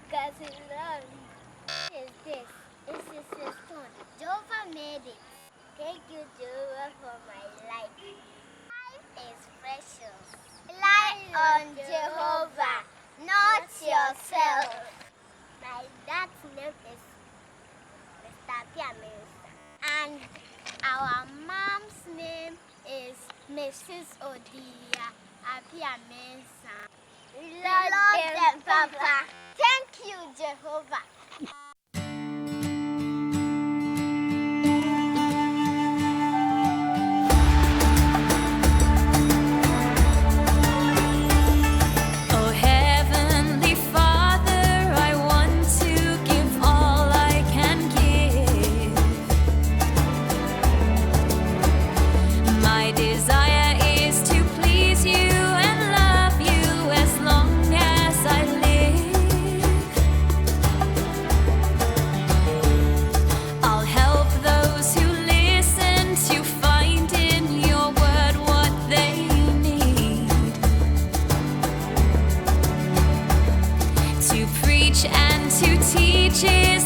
because he loves me. What is this? This is his stone. Jehovah made it. Thank you, Jehovah, for my life. Life is precious. Rely on Jehovah, not yourself. My dad's name is Mr. Piamesa. And our mom's name is Mrs. Odia Apiamesa. We love them, Papa. Thank you, Jehovah. Oh, Heavenly Father, I want to give all I can give. My desire is to please you and love you as long as I live. I'll help those who listen to find in your word what they need. To preach and to teach is